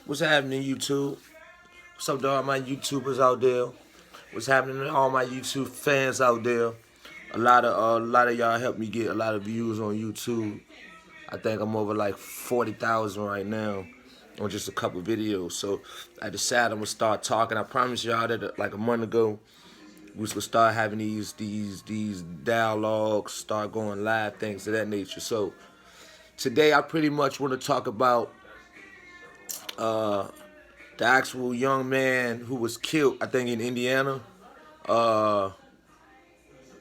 What's happening, YouTube? What's up to all my YouTubers out there? What's happening to all my YouTube fans out there? A lot of y'all helped me get a lot of views on YouTube. I think I'm over like 40,000 right now on just a couple videos. So I decided I'm gonna start talking. I promised y'all that like a month ago we was gonna start having these dialogues, start going live, things of that nature. So today I pretty much want to talk about the actual young man who was killed, I think in Indiana. Uh,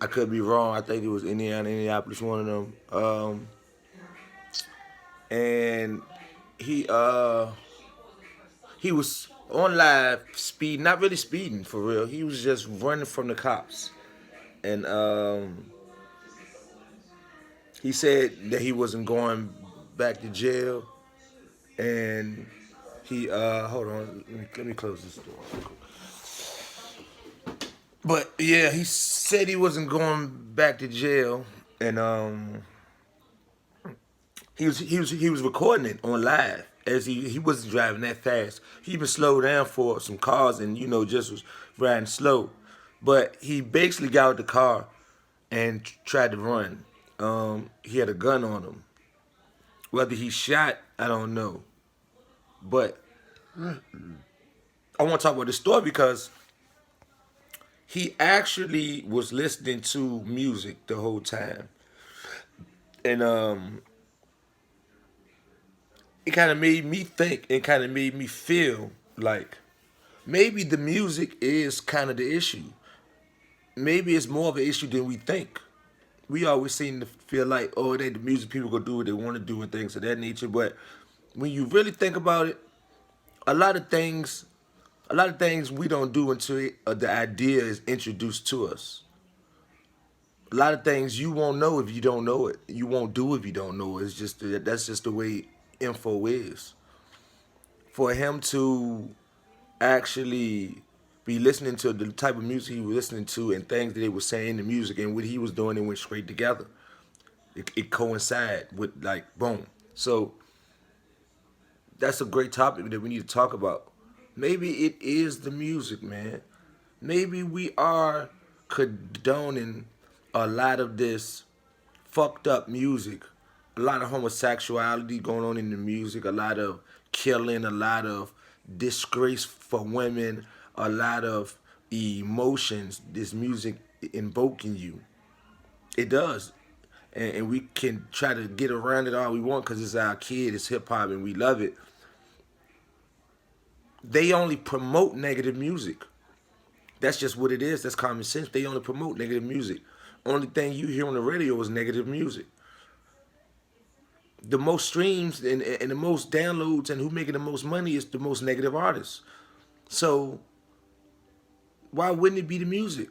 I could be wrong. I think it was Indiana, Indianapolis, one of them. And he uh, he was on live speed, not really speeding for real. He was just running from the cops, and he said that he wasn't going back to jail, and he hold on, let me close this door. But yeah, he said he wasn't going back to jail, and he was recording it on live as he wasn't driving that fast. He even slowed down for some cars and just was riding slow, but he basically got out the car and tried to run. He had a gun on him. Whether he shot, I don't know, but I want to talk about this story because he actually was listening to music the whole time. And it kind of made me think and kind of made me feel like maybe the music is kind of the issue. Maybe it's more of an issue than we think. We always seem to feel like, oh, the music people go do what they want to do and things of that nature. But when you really think about it, a lot of things, a lot of things we don't do until the idea is introduced to us. A lot of things you won't know if you don't know it. You won't do if you don't know it. It's just that's just the way info is. For him to actually be listening to the type of music he was listening to and things that they were saying in the music and what he was doing, it went straight together. It coincided with like boom. So that's a great topic that we need to talk about. Maybe it is the music, man. Maybe we are condoning a lot of this fucked up music, a lot of homosexuality going on in the music, a lot of killing, a lot of disgrace for women, a lot of emotions this music invoking you. It does. And we can try to get around it all we want because it's our kid, it's hip hop, and we love it. They only promote negative music. That's just what it is. That's common sense. They only promote negative music. Only thing you hear on the radio is negative music. The most streams and the most downloads and who making the most money is the most negative artists. So why wouldn't it be the music?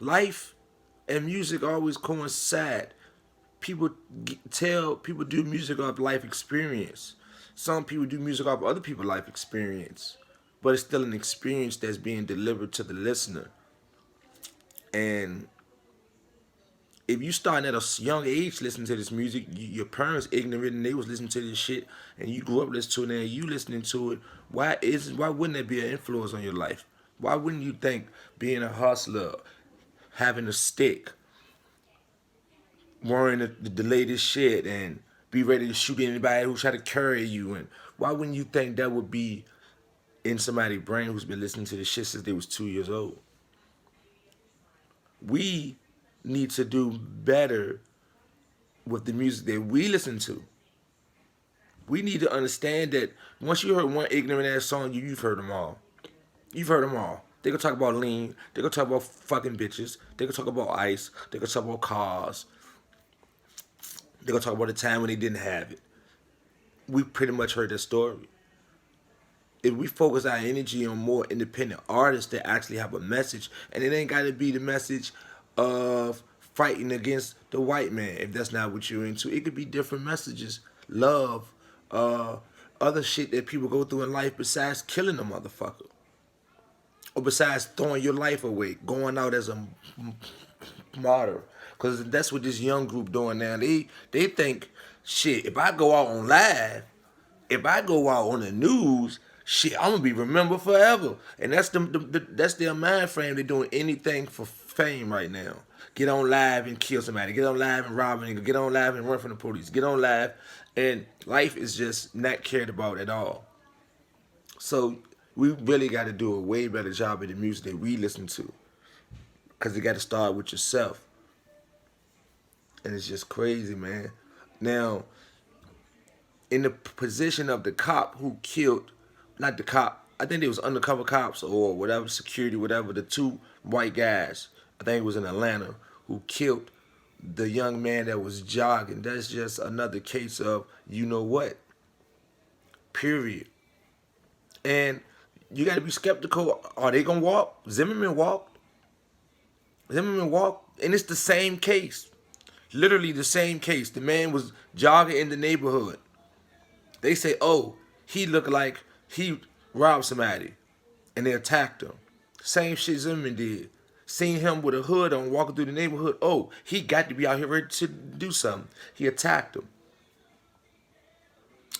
Life and music always coincide. People do music off life experience. Some people do music off other people's life experience, but it's still an experience that's being delivered to the listener. And if you starting at a young age listening to this music, your parents ignorant and they was listening to this shit, and you grew up listening to it and you listening to it. Why wouldn't that be an influence on your life? Why wouldn't you think being a hustler, having a stick, wearing the latest shit, and be ready to shoot anybody who try to carry you, and why wouldn't you think that would be in somebody's brain who's been listening to this shit since they was 2 years old? We need to do better with the music that we listen to. We need to understand that once you heard one ignorant ass song, you've heard them all. You've heard them all. They gonna talk about lean. They gonna talk about fucking bitches. They gonna talk about ice. They gonna talk about cars. They gonna talk about the time when they didn't have it. We pretty much heard that story. If we focus our energy on more independent artists that actually have a message, and it ain't gotta be the message of fighting against the white man, if that's not what you're into. It could be different messages, love, other shit that people go through in life besides killing a motherfucker. Or besides throwing your life away, going out as a martyr. Because that's what this young group doing now. They think, shit, if I go out on live, If I go out on the news, shit, I'm gonna be remembered forever. And that's that's their mind frame. They're doing anything for fame right now. Get on live and kill somebody. Get on live and rob a nigga. Get on live and run from the police. Get on live, and life is just not cared about at all. So we really got to do a way better job of the music that we listen to, because you got to start with yourself. And it's just crazy, man. Now, in the position of the cop who killed, not the cop, I think they was undercover cops or whatever, security, whatever, the two white guys, I think it was in Atlanta, who killed the young man that was jogging. That's just another case of, you know what, period. And you got to be skeptical. Are they going to walk? Zimmerman walked. Zimmerman walked, and it's the same case. Literally the same case. The man was jogging in the neighborhood. They say, oh, he looked like he robbed somebody, and they attacked him. Same shit Zimmerman did. Seen him with a hood on walking through the neighborhood. Oh, he got to be out here ready to do something. He attacked him.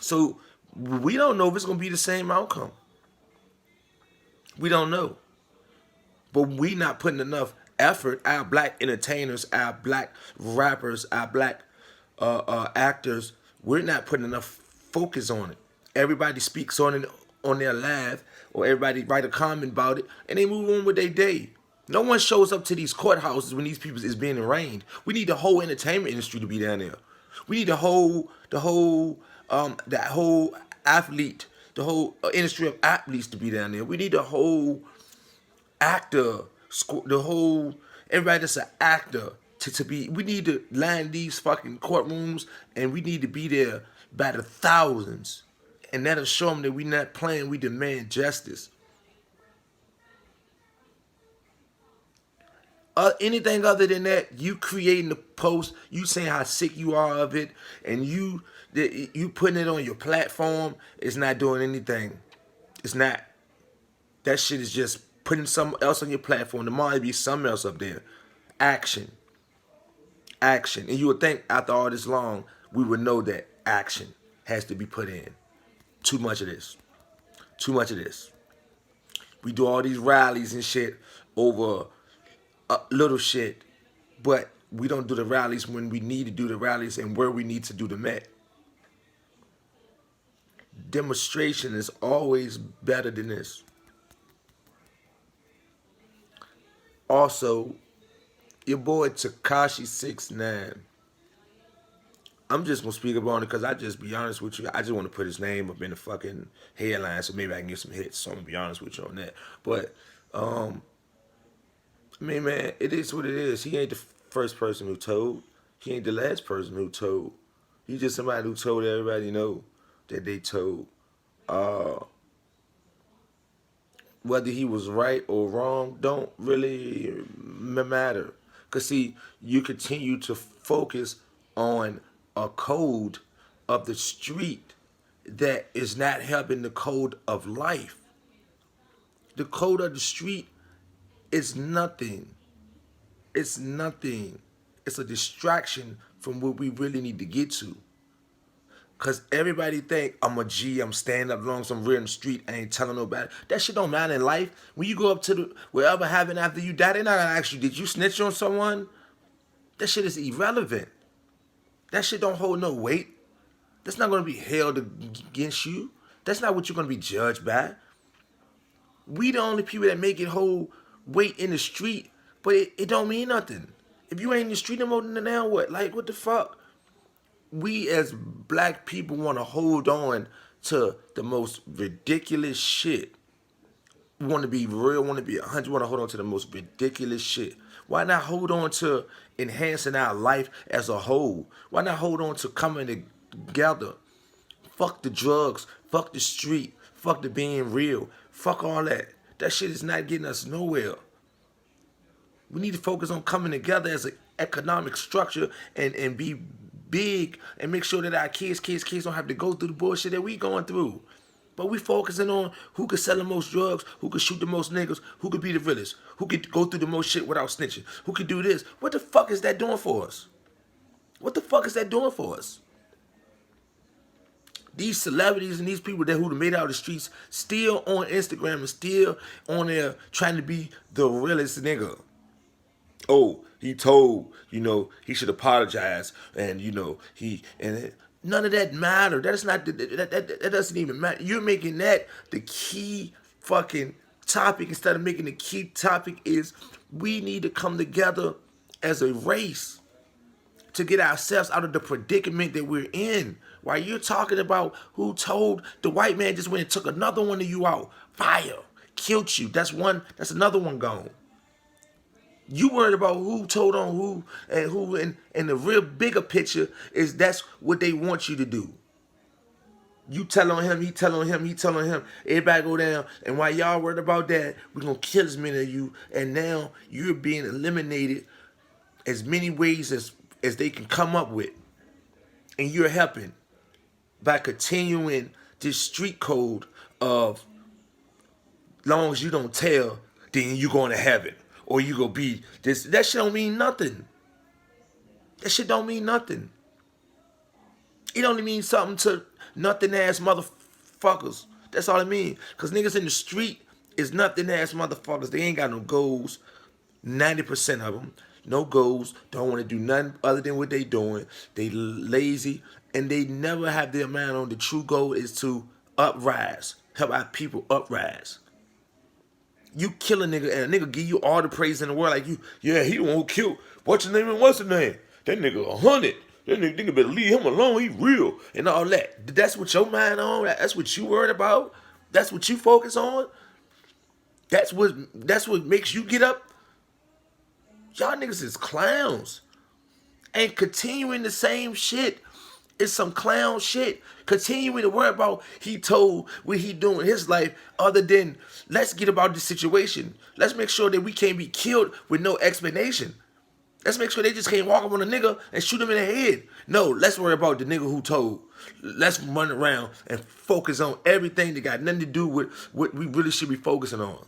So we don't know if it's going to be the same outcome. We don't know. But we not putting enough effort. Our black entertainers, our black rappers, our black actors, we're not putting enough focus on it. Everybody speaks on it on their live, or everybody write a comment about it, and they move on with their day. No one shows up to these courthouses when these people is being arraigned. We need the whole entertainment industry to be down there. We need that whole athlete, the whole industry of athletes to be down there. We need the whole actor, the whole everybody that's an actor to be. We need to line these fucking courtrooms, and we need to be there by the thousands, and that'll show them that we not playing. We demand justice. Anything other than that, you creating the post, you saying how sick you are of it, and you putting it on your platform, it's not doing anything. It's not. That shit is just putting something else on your platform. Tomorrow it'll be something else up there. Action. Action. And you would think after all this long, we would know that action has to be put in. Too much of this. Too much of this. We do all these rallies and shit over little shit, but we don't do the rallies when we need to do the rallies and where we need to do them at. Demonstration is always better than this. Also, your boy Tekashi 6ix9ine. I'm just gonna speak about it because I just be honest with you. I just want to put his name up in the fucking headline so maybe I can get some hits. So I'm gonna be honest with you on that. But I mean, man, it is what it is. He ain't the first person who told. He ain't the last person who told. He's just somebody who told everybody know that they told. Whether he was right or wrong don't really matter. Because, see, you continue to focus on a code of the street that is not helping the code of life. The code of the street is nothing. It's nothing. It's a distraction from what we really need to get to. Cause everybody think I'm a G, I'm standing up long, some real in the street, I ain't telling nobody. That shit don't matter in life. When you go up to the wherever happened after you die, they're not gonna ask you, did you snitch on someone? That shit is irrelevant. That shit don't hold no weight. That's not gonna be held against you. That's not what you're gonna be judged by. We the only people that make it hold weight in the street, but it don't mean nothing. If you ain't in the street no more, then now what? Like, what the fuck? We as black people want to hold on to the most ridiculous shit. We want to be real, want to be 100, want to hold on to the most ridiculous shit. Why not hold on to enhancing our life as a whole? Why not hold on to coming together? Fuck the drugs, fuck the street, fuck the being real, fuck all that. That shit is not getting us nowhere. We need to focus on coming together as an economic structure and be big and make sure that our kids don't have to go through the bullshit that we going through. But we focusing on who could sell the most drugs, who could shoot the most niggas, who could be the realest, who could go through the most shit without snitching, who could do this. What the fuck is that doing for us? What the fuck is that doing for us? These celebrities and these people that who made it out of the streets still on Instagram and still on there trying to be the realest nigga. Oh, he told, he should apologize, and none of that matter. That is not that doesn't even matter. You're making that the key fucking topic instead of making the key topic is we need to come together as a race to get ourselves out of the predicament that we're in. While you're talking about who told the white man just went and took another one of you out, fire, killed you. That's another one gone. You worried about who told on who, and the real bigger picture is that's what they want you to do. You tell on him, he tell on him, he tell on him. Everybody go down, and while y'all worried about that, we're gonna kill as many of you, and now you're being eliminated as many ways as they can come up with. And you're helping by continuing this street code of long as you don't tell, then you going to heaven. Or you gonna be this. That shit don't mean nothing. That shit don't mean nothing. It only means something to nothing ass motherfuckers. That's all it means. Cause niggas in the street is nothing ass motherfuckers. They ain't got no goals. 90% of them. No goals. Don't want to do nothing other than what they doing. They lazy. And they never have their mind on the true goal is to uprise. Help our people uprise. You kill a nigga and a nigga give you all the praise in the world like he the one who killed. What's his name and what's his name? That nigga 100. That nigga better leave him alone. He real and all that. That's what your mind on. That's what you worried about. That's what you focus on. That's what makes you get up. Y'all niggas is clowns. And continuing the same shit is some clown shit. Continuing to worry about he told what he doing in his life other than let's get about this situation. Let's make sure that we can't be killed with no explanation. Let's make sure they just can't walk up on a nigga and shoot him in the head. No, let's worry about the nigga who told. Let's run around and focus on everything that got nothing to do with what we really should be focusing on.